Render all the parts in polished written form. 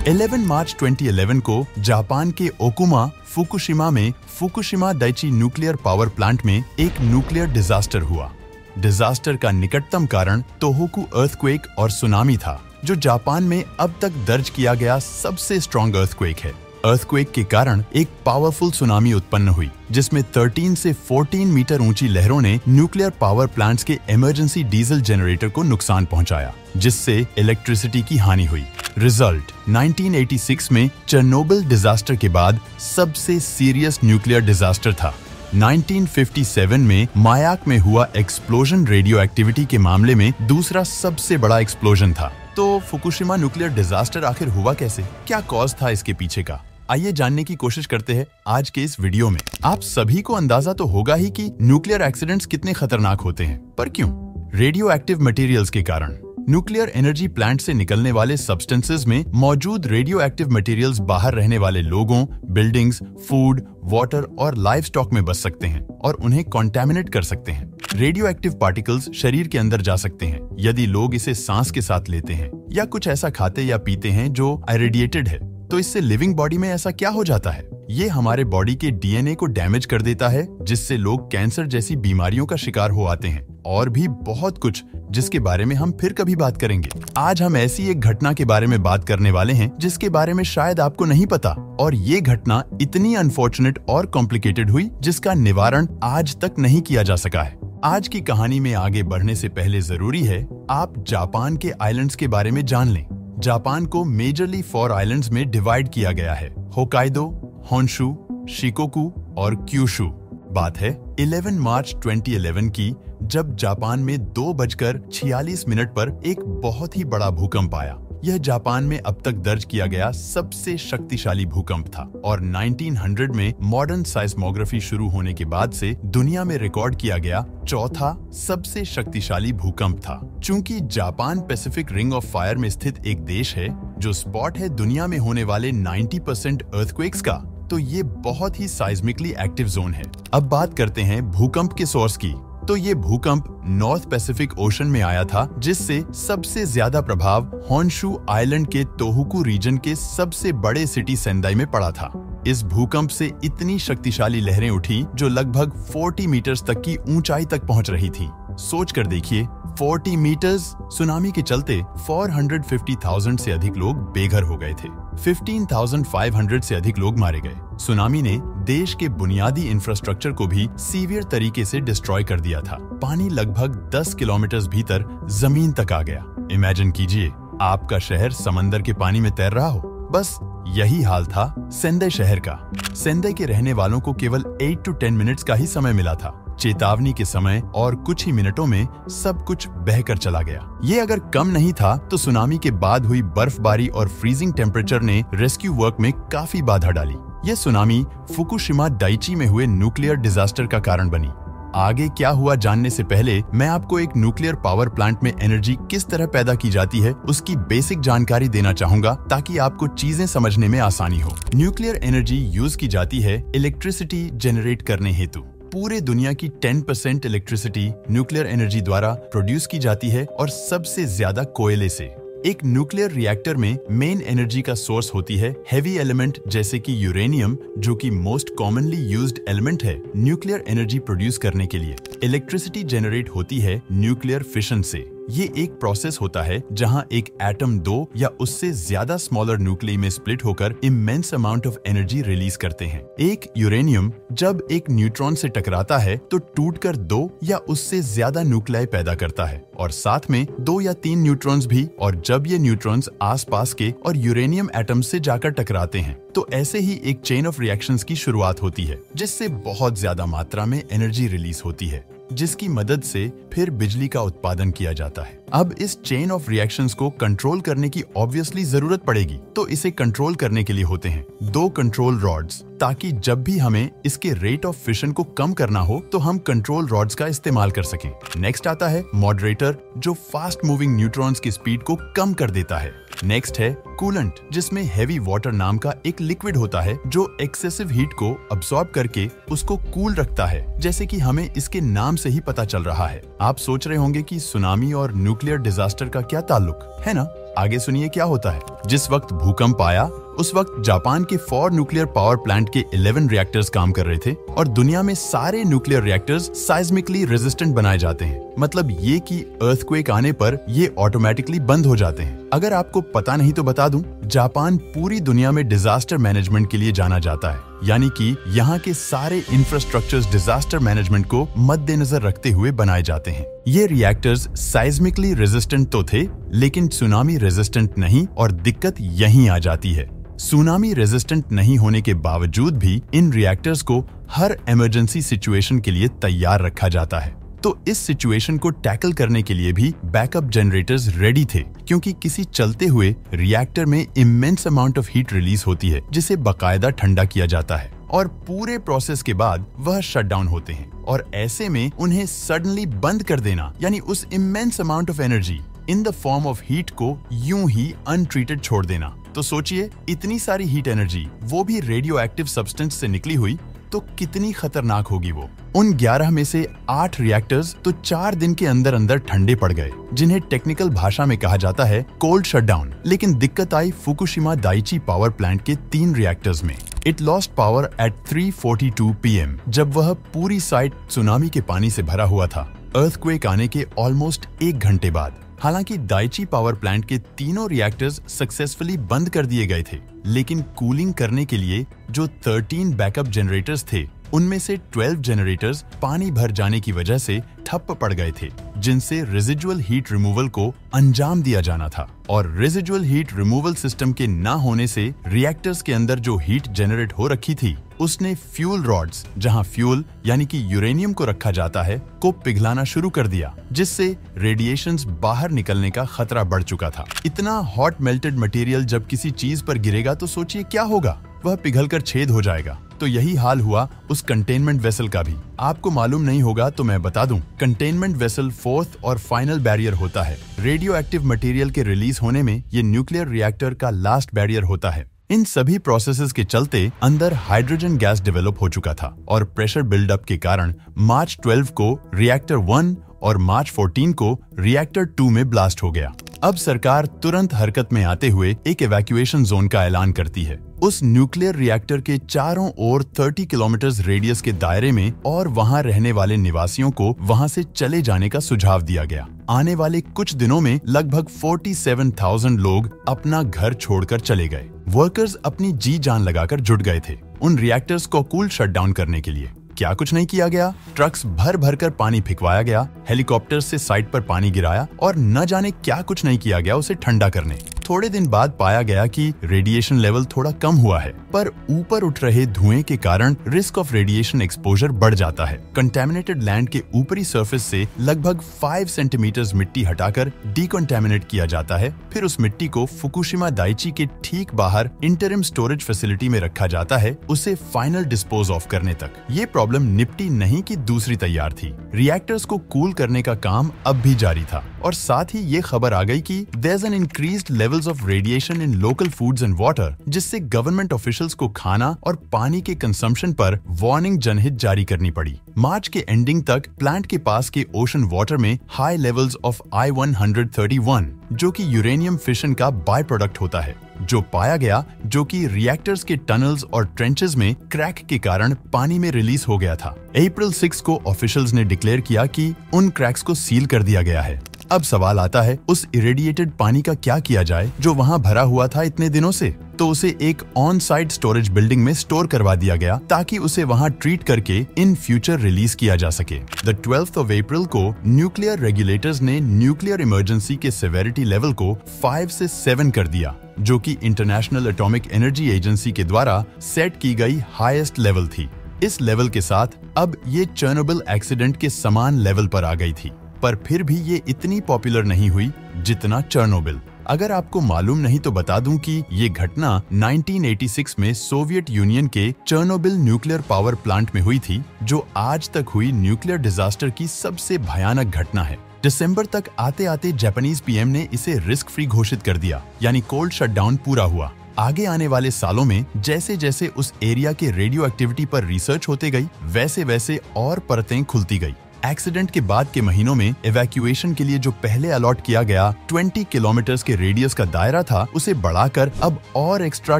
11 मार्च 2011 को जापान के ओकुमा फुकुशिमा में Fukushima Daiichi nuclear power plant में एक न्यूक्लियर डिजास्टर हुआ। डिजास्टर का निकटतम कारण तोहोकू अर्थक्वेक और सुनामी था, जो जापान में अब तक दर्ज किया गया सबसे स्ट्रॉन्ग अर्थक्वेक है। अर्थक्वेक के कारण एक पावरफुल सुनामी उत्पन्न हुई, जिसमें 13 से 14 मीटर ऊंची लहरों ने न्यूक्लियर पावर प्लांट्स के इमरजेंसी डीजल जनरेटर को नुकसान पहुंचाया, जिससे इलेक्ट्रिसिटी की हानि हुई। रिजल्ट 1986 में चेरनोबिल डिजास्टर के बाद सबसे सीरियस न्यूक्लियर डिजास्टर था। 1957 में मायाक में हुआ एक्सप्लोजन रेडियो एक्टिविटी के मामले में दूसरा सबसे बड़ा एक्सप्लोजन था। तो फुकुशिमा न्यूक्लियर डिजास्टर आखिर हुआ कैसे? क्या कॉज था इसके पीछे का? आइए जानने की कोशिश करते हैं आज के इस वीडियो में। आप सभी को अंदाजा तो होगा ही कि न्यूक्लियर एक्सीडेंट्स कितने खतरनाक होते हैं, पर क्यों? रेडियो एक्टिव मटेरियल्स के कारण। न्यूक्लियर एनर्जी प्लांट से निकलने वाले सब्सटेंसेस में मौजूद रेडियो एक्टिव मटेरियल्स बाहर रहने वाले लोगों, बिल्डिंग्स, फूड, वाटर और लाइव स्टॉक में बस सकते हैं और उन्हें कॉन्टैमिनेट कर सकते हैं। रेडियो एक्टिव पार्टिकल्स शरीर के अंदर जा सकते हैं यदि लोग इसे सांस के साथ लेते हैं या कुछ ऐसा खाते या पीते हैं जो इरेडिएटेड है। तो इससे लिविंग बॉडी में ऐसा क्या हो जाता है? ये हमारे बॉडी के डीएनए को डैमेज कर देता है, जिससे लोग कैंसर जैसी बीमारियों का शिकार हो आते हैं, और भी बहुत कुछ जिसके बारे में हम फिर कभी बात करेंगे। आज हम ऐसी एक घटना के बारे में बात करने वाले हैं जिसके बारे में शायद आपको नहीं पता, और ये घटना इतनी अनफॉर्चुनेट और कॉम्प्लिकेटेड हुई जिसका निवारण आज तक नहीं किया जा सका है। आज की कहानी में आगे बढ़ने से पहले जरूरी है आप जापान के आइलैंड्स के बारे में जान लें। जापान को मेजरली 4 आइलैंड्स में डिवाइड किया गया है: होकाइडो, होन्शु, शिकोकू और क्यूशु। बात है 11 मार्च 2011 की, जब जापान में 2:46 पर एक बहुत ही बड़ा भूकंप आया। यह जापान में अब तक दर्ज किया गया सबसे शक्तिशाली भूकंप था और 1900 में मॉडर्न साइस्मोग्राफी शुरू होने के बाद से दुनिया में रिकॉर्ड किया गया चौथा सबसे शक्तिशाली भूकंप था। चूंकि Japan Pacific ring of fire में स्थित एक देश है जो स्पॉट है दुनिया में होने वाले 90% अर्थक्वेक्स का, तो ये बहुत ही साइज्मिकली एक्टिव जोन है। अब बात करते हैं भूकंप के सोर्स की। तो ये भूकंप नॉर्थ पैसिफिक ओशन में आया था, जिससे सबसे ज्यादा प्रभाव होन्शु आइलैंड के तोहोकू रीजन के सबसे बड़े सिटी सेंदाई में पड़ा था। इस भूकंप से इतनी शक्तिशाली लहरें उठी जो लगभग 40 मीटर्स तक की ऊंचाई तक पहुंच रही थी। सोच कर देखिए, 40 मीटर्स। सुनामी के चलते 450,000 से अधिक लोग बेघर हो गए थे। 15,500 से अधिक लोग मारे गए। सुनामी ने देश के बुनियादी इंफ्रास्ट्रक्चर को भी सीवियर तरीके से डिस्ट्रॉय कर दिया था। पानी लगभग 10 किलोमीटर भीतर जमीन तक आ गया। इमेजिन कीजिए, आपका शहर समंदर के पानी में तैर रहा हो। बस यही हाल था सेंदाई शहर का। सेंदाई के रहने वालों को केवल 8 to 10 मिनट्स का ही समय मिला था। चेतावनी के समय और कुछ ही मिनटों में सब कुछ बहकर चला गया। ये अगर कम नहीं था तो सुनामी के बाद हुई बर्फबारी और फ्रीजिंग टेम्परेचर ने रेस्क्यू वर्क में काफी बाधा डाली। यह सुनामी फुकुशिमा दाइची में हुए न्यूक्लियर डिजास्टर का कारण बनी। आगे क्या हुआ जानने से पहले मैं आपको एक न्यूक्लियर पावर प्लांट में एनर्जी किस तरह पैदा की जाती है उसकी बेसिक जानकारी देना चाहूंगा, ताकि आपको चीजें समझने में आसानी हो। न्यूक्लियर एनर्जी यूज की जाती है इलेक्ट्रिसिटी जनरेट करने हेतु। पूरे दुनिया की 10% इलेक्ट्रिसिटी न्यूक्लियर एनर्जी द्वारा प्रोड्यूस की जाती है, और सबसे ज्यादा कोयले से। एक न्यूक्लियर रिएक्टर में मेन एनर्जी का सोर्स होती है हेवी एलिमेंट जैसे कि यूरेनियम, जो कि मोस्ट कॉमनली यूज्ड एलिमेंट है न्यूक्लियर एनर्जी प्रोड्यूस करने के लिए। इलेक्ट्रिसिटी जनरेट होती है न्यूक्लियर फिशन से। ये एक प्रोसेस होता है जहां एक एटम 2 या उससे ज्यादा स्मॉलर न्यूक्लियई में स्प्लिट होकर immense amount of energy release करते हैं। एक यूरेनियम जब एक न्यूट्रॉन से टकराता है तो टूटकर 2 या उससे ज्यादा न्यूक्लियाई पैदा करता है, और साथ में 2 या 3 न्यूट्रॉन्स भी। और जब ये न्यूट्रॉन्स आसपास के और यूरेनियम एटम से जाकर टकराते हैं तो ऐसे ही एक चेन ऑफ रिएक्शंस की शुरुआत होती है, जिससे बहुत ज्यादा मात्रा में एनर्जी रिलीज होती है, जिसकी मदद से फिर बिजली का उत्पादन किया जाता है। अब इस चेन ऑफ रिएक्शंस को कंट्रोल करने की ऑब्वियसली जरूरत पड़ेगी, तो इसे कंट्रोल करने के लिए होते हैं 2 कंट्रोल रॉड्स, ताकि जब भी हमें इसके रेट ऑफ फिशन को कम करना हो तो हम कंट्रोल रॉड्स का इस्तेमाल कर सकें। नेक्स्ट आता है मॉडरेटर, जो फास्ट मूविंग न्यूट्रॉन्स की स्पीड को कम कर देता है। नेक्स्ट है कूलेंट, जिसमें हेवी वाटर नाम का एक लिक्विड होता है जो एक्सेसिव हीट को अब्सॉर्ब करके उसको कूल रखता है, जैसे कि हमें इसके नाम से ही पता चल रहा है। आप सोच रहे होंगे कि सुनामी और न्यूक्लियर डिजास्टर का क्या ताल्लुक है ना? आगे सुनिए क्या होता है। जिस वक्त भूकंप आया उस वक्त जापान के 4 न्यूक्लियर पावर प्लांट के 11 रिएक्टर्स काम कर रहे थे और दुनिया में सारे न्यूक्लियर रिएक्टर्स साइस्मिकली रेजिस्टेंट बनाए जाते हैं। मतलब ये कि अर्थक्वेक आने पर ये ऑटोमेटिकली बंद हो जाते हैं। अगर आपको पता नहीं तो बता दूं, जापान पूरी दुनिया में डिजास्टर मैनेजमेंट के लिए जाना जाता है, यानी कि यहाँ के सारे इंफ्रास्ट्रक्चर्स डिजास्टर मैनेजमेंट को मद्देनजर रखते हुए बनाए जाते हैं। ये रिएक्टर्स साइस्मिकली रेजिस्टेंट तो थे, लेकिन सुनामी रेजिस्टेंट नहीं, और दिक्कत यहीं आ जाती है। सुनामी रेजिस्टेंट नहीं होने के बावजूद भी इन रिएक्टर्स को हर इमरजेंसी सिचुएशन के लिए तैयार रखा जाता है। तो इस सिचुएशन को टैकल करने के लिए भी बैकअप जनरेटर्स रेडी थे, क्योंकि किसी चलते हुए रिएक्टर में immense amount of heat release होती है, जिसे बकायदा ठंडा किया जाता है और पूरे प्रोसेस के बाद वह शट डाउन होते हैं। और ऐसे में उन्हें सडनली बंद कर देना, यानी उस immense amount of energy in the form of heat को यूं ही अनट्रीटेड छोड़ देना। तो सोचिए, इतनी सारी हीट एनर्जी, वो भी रेडियो एक्टिव सब्सटेंस से निकली हुई, तो कितनी खतरनाक होगी वो। उन 11 में से 8 रिएक्टर्स तो 4 दिन के अंदर अंदर ठंडे पड़ गए, जिन्हें टेक्निकल भाषा में कहा जाता है कोल्ड शटडाउन। लेकिन दिक्कत आई फुकुशिमा दाइची पावर प्लांट के 3 रिएक्टर्स में। It lost power at 3:42 PM, जब वह पूरी साइट सुनामी के पानी से भरा हुआ था, अर्थक्वेक आने के ऑलमोस्ट 1 घंटे बाद। हालांकि दाइची पावर प्लांट के तीनों रिएक्टर्स सक्सेसफुली बंद कर दिए गए थे, लेकिन कूलिंग करने के लिए जो 13 बैकअप जनरेटर्स थे, उनमें से 12 जनरेटर्स पानी भर जाने की वजह से ठप्प पड़ गए थे, जिनसे रेजिडुअल हीट रिमूवल को अंजाम दिया जाना था। और रेजिडुअल हीट रिमूवल सिस्टम के ना होने से रिएक्टर्स के अंदर जो हीट जनरेट हो रखी थी, उसने फ्यूल रॉड्स, जहां फ्यूल यानी कि यूरेनियम को रखा जाता है, को पिघलाना शुरू कर दिया, जिससे रेडिएशंस बाहर निकलने का खतरा बढ़ चुका था। इतना हॉट मेल्टेड मटेरियल जब किसी चीज पर गिरेगा तो सोचिए क्या होगा, वह पिघलकर छेद हो जाएगा। तो यही हाल हुआ उस कंटेनमेंट वेसल का भी। आपको मालूम नहीं होगा तो मैं बता दूं, कंटेनमेंट वेसल 4th और फाइनल बैरियर होता है। रेडियो एक्टिव मटेरियल के रिलीज होने में ये न्यूक्लियर रिएक्टर का लास्ट बैरियर होता है। इन सभी प्रोसेसेस के चलते अंदर हाइड्रोजन गैस डेवलप हो चुका था और प्रेशर बिल्डअप के कारण मार्च 12 को रिएक्टर 1 और मार्च 14 को रिएक्टर 2 में ब्लास्ट हो गया। अब सरकार तुरंत हरकत में आते हुए एक इवैक्यूएशन जोन का ऐलान करती है। उस न्यूक्लियर रिएक्टर के चारों ओर 30 किलोमीटर रेडियस के दायरे में, और वहां रहने वाले निवासियों को वहां से चले जाने का सुझाव दिया गया। आने वाले कुछ दिनों में लगभग 47,000 लोग अपना घर छोड़कर चले गए। वर्कर्स अपनी जी जान लगाकर जुट गए थे उन रिएक्टर्स को कूल शटडाउन करने के लिए। क्या कुछ नहीं किया गया, ट्रक्स भर भर कर पानी फिकवाया गया, हेलीकॉप्टर से साइट पर पानी गिराया, और न जाने क्या कुछ नहीं किया गया उसे ठंडा करने। थोड़े दिन बाद पाया गया कि रेडिएशन लेवल थोड़ा कम हुआ है, पर ऊपर उठ रहे धुएं के कारण रिस्क ऑफ रेडिएशन एक्सपोजर बढ़ जाता है। कंटेमिनेटेड लैंड के ऊपरी सरफेस से लगभग 5 सेंटीमीटर मिट्टी हटाकर डिकंटेमिनेट किया जाता है। फिर उस मिट्टी को फुकुशिमा दाइची के ठीक बाहर इंटरिम स्टोरेज फैसिलिटी में रखा जाता है, उसे फाइनल डिस्पोज ऑफ करने तक। ये प्रॉब्लम निपटी नहीं कि दूसरी तैयार थी। रिएक्टर्स को कूल करने का काम अब भी जारी था, और साथ ही ये खबर आ गई कि there is an increased levels of radiation in local foods and water, जिससे गवर्नमेंट ऑफिशियल्स को खाना और पानी के कंजम्पशन पर वार्निंग जनहित जारी करनी पड़ी। मार्च के एंडिंग तक प्लांट के पास के ओशन वाटर में हाई लेवल्स ऑफ I-131, जो कि यूरेनियम फिशन का बाय प्रोडक्ट होता है, जो पाया गया, जो कि रिएक्टर्स के टनल्स और ट्रेंचेस में क्रैक के कारण पानी में रिलीज हो गया था। अप्रैल 6 को ऑफिशियल्स ने डिक्लेयर किया कि उन क्रैक्स को सील कर दिया गया है। अब सवाल आता है, उस इरेडिएटेड पानी का क्या किया जाए जो वहां भरा हुआ था इतने दिनों से? तो उसे एक ऑन साइट स्टोरेज बिल्डिंग में स्टोर करवा दिया गया, ताकि उसे वहां ट्रीट करके इन फ्यूचर रिलीज किया जा सके। द 12th of April को न्यूक्लियर रेगुलेटर्स ने न्यूक्लियर इमरजेंसी के सेवेरिटी लेवल को 5 से 7 कर दिया, जो कि इंटरनेशनल एटॉमिक एनर्जी एजेंसी के द्वारा सेट की गई हाईएस्ट लेवल थी। इस लेवल के साथ अब ये चेर्नोबिल एक्सीडेंट के समान लेवल पर आ गई थी, पर फिर भी ये इतनी पॉपुलर नहीं हुई जितना चेर्नोबिल। अगर आपको मालूम नहीं तो बता दूं कि ये घटना 1986 में सोवियत यूनियन के चेर्नोबिल न्यूक्लियर पावर प्लांट में हुई थी, जो आज तक हुई न्यूक्लियर डिजास्टर की सबसे भयानक घटना है। दिसंबर तक आते आते जापानीज पीएम ने इसे रिस्क फ्री घोषित कर दिया, यानी कोल्ड शटडाउन पूरा हुआ। आगे आने वाले सालों में जैसे जैसे उस एरिया के रेडियो एक्टिविटी पर रिसर्च होते गई, वैसे वैसे और परतें खुलती गई। एक्सीडेंट के बाद के महीनों में इवैक्यूएशन के लिए जो पहले अलॉट किया गया 20 किलोमीटर के रेडियस का दायरा था, उसे बढ़ाकर अब और एक्स्ट्रा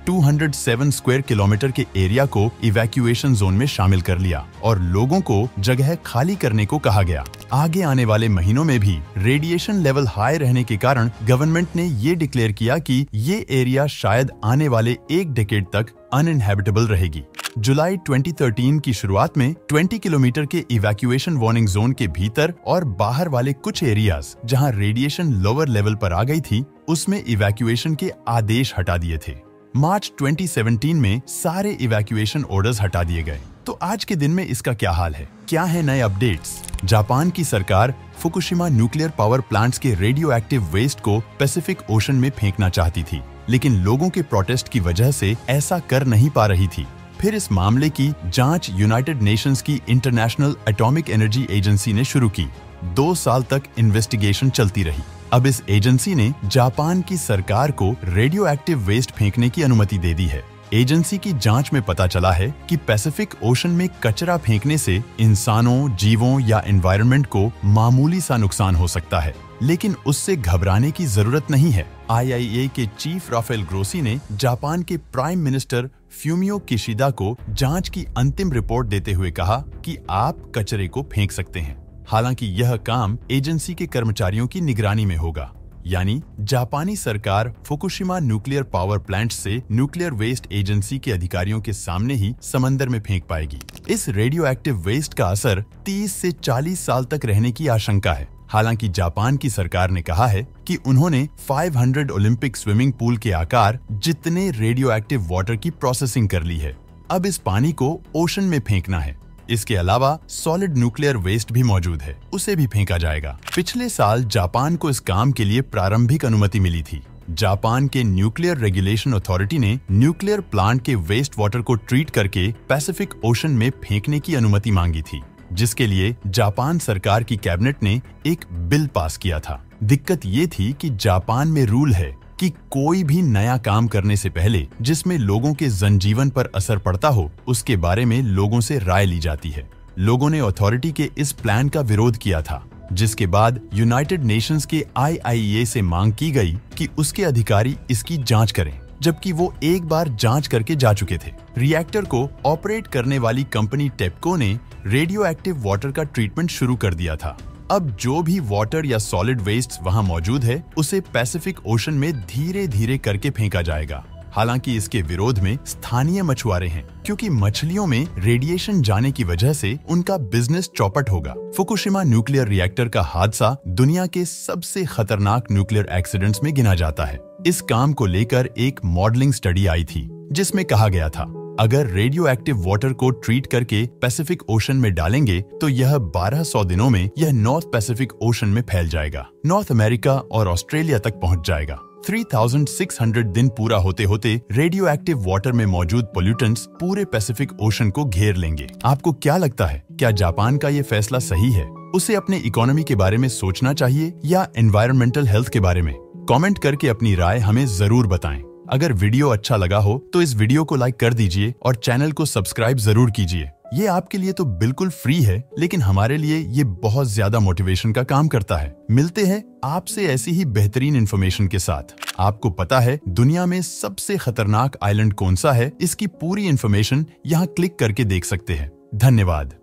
207 स्क्वायर किलोमीटर के एरिया को इवैक्यूएशन जोन में शामिल कर लिया और लोगों को जगह खाली करने को कहा गया। आगे आने वाले महीनों में भी रेडिएशन लेवल हाई रहने के कारण गवर्नमेंट ने ये डिक्लेयर किया कि ये एरिया शायद आने वाले एक डेकेड तक अनइनहैबिटेबल रहेगी। जुलाई 2013 की शुरुआत में 20 किलोमीटर के इवैक्यूएशन वार्निंग जोन के भीतर और बाहर वाले कुछ एरियाज जहां रेडिएशन लोअर लेवल पर आ गई थी, उसमें इवैक्यूएशन के आदेश हटा दिए थे। मार्च 2017 में सारे इवैक्यूएशन ऑर्डर्स हटा दिए गए। तो आज के दिन में इसका क्या हाल है? क्या है नए अपडेट्स? जापान की सरकार फुकुशिमा न्यूक्लियर पावर प्लांट्स के रेडियो एक्टिव वेस्ट को पैसिफिक ओशन में फेंकना चाहती थी, लेकिन लोगों के प्रोटेस्ट की वजह से ऐसा कर नहीं पा रही थी। फिर इस मामले की जांच यूनाइटेड नेशंस की इंटरनेशनल एटॉमिक एनर्जी एजेंसी ने शुरू की। 2 साल तक इन्वेस्टिगेशन चलती रही। अब इस एजेंसी ने जापान की सरकार को रेडियो एक्टिव वेस्ट फेंकने की अनुमति दे दी है। एजेंसी की जांच में पता चला है कि पैसिफिक ओशन में कचरा फेंकने से इंसानों, जीवों या एनवायरनमेंट को मामूली सा नुकसान हो सकता है, लेकिन उससे घबराने की जरूरत नहीं है। IAEA के चीफ राफेल ग्रोसी ने जापान के प्राइम मिनिस्टर फ्यूमियो किशिदा को जांच की अंतिम रिपोर्ट देते हुए कहा कि आप कचरे को फेंक सकते हैं। हालांकि यह काम एजेंसी के कर्मचारियों की निगरानी में होगा, यानी जापानी सरकार फुकुशिमा न्यूक्लियर पावर प्लांट से न्यूक्लियर वेस्ट एजेंसी के अधिकारियों के सामने ही समंदर में फेंक पाएगी। इस रेडियो एक्टिव वेस्ट का असर 30 से 40 साल तक रहने की आशंका है। हालांकि जापान की सरकार ने कहा है कि उन्होंने 500 ओलंपिक स्विमिंग पूल के आकार जितने रेडियो एक्टिव वाटर की प्रोसेसिंग कर ली है। अब इस पानी को ओशन में फेंकना है। इसके अलावा सॉलिड न्यूक्लियर वेस्ट भी मौजूद है, उसे भी फेंका जाएगा। पिछले साल जापान को इस काम के लिए प्रारंभिक अनुमति मिली थी। जापान के न्यूक्लियर रेगुलेशन अथॉरिटी ने न्यूक्लियर प्लांट के वेस्ट वाटर को ट्रीट करके पैसिफिक ओशन में फेंकने की अनुमति मांगी थी, जिसके लिए जापान सरकार की कैबिनेट ने एक बिल पास किया था। दिक्कत ये थी कि जापान में रूल है कि कोई भी नया काम करने से पहले जिसमें लोगों के जनजीवन पर असर पड़ता हो, उसके बारे में लोगों से राय ली जाती है। लोगों ने अथॉरिटी के इस प्लान का विरोध किया था, जिसके बाद यूनाइटेड नेशंस के IAEA से मांग की गई कि उसके अधिकारी इसकी जांच करें, जबकि वो एक बार जांच करके जा चुके थे। रिएक्टर को ऑपरेट करने वाली कंपनी टेपको ने रेडियो एक्टिव वाटर का ट्रीटमेंट शुरू कर दिया था। अब जो भी वाटर या सॉलिड वेस्ट वहां मौजूद है, उसे पैसिफिक ओशन में धीरे धीरे करके फेंका जाएगा। हालांकि इसके विरोध में स्थानीय मछुआरे हैं, क्योंकि मछलियों में रेडिएशन जाने की वजह से उनका बिजनेस चौपट होगा। फुकुशिमा न्यूक्लियर रिएक्टर का हादसा दुनिया के सबसे खतरनाक न्यूक्लियर एक्सीडेंट्स में गिना जाता है। इस काम को लेकर एक मॉडलिंग स्टडी आई थी, जिसमें कहा गया था अगर रेडियो एक्टिव वाटर को ट्रीट करके पैसिफिक ओशन में डालेंगे तो यह 1200 दिनों में यह नॉर्थ पैसिफिक ओशन में फैल जाएगा, नॉर्थ अमेरिका और ऑस्ट्रेलिया तक पहुंच जाएगा। 3600 दिन पूरा होते होते रेडियो एक्टिव वाटर में मौजूद पोल्यूटेंट्स पूरे पैसिफिक ओशन को घेर लेंगे। आपको क्या लगता है, क्या जापान का ये फैसला सही है? उसे अपने इकोनॉमी के बारे में सोचना चाहिए या एनवायरमेंटल हेल्थ के बारे में? कमेंट करके अपनी राय हमें जरूर बताएं। अगर वीडियो अच्छा लगा हो तो इस वीडियो को लाइक कर दीजिए और चैनल को सब्सक्राइब जरूर कीजिए। ये आपके लिए तो बिल्कुल फ्री है, लेकिन हमारे लिए ये बहुत ज्यादा मोटिवेशन का काम करता है। मिलते हैं आपसे ऐसी ही बेहतरीन इन्फॉर्मेशन के साथ। आपको पता है दुनिया में सबसे खतरनाक आइलैंड कौन सा है? इसकी पूरी इन्फॉर्मेशन यहाँ क्लिक करके देख सकते हैं। धन्यवाद।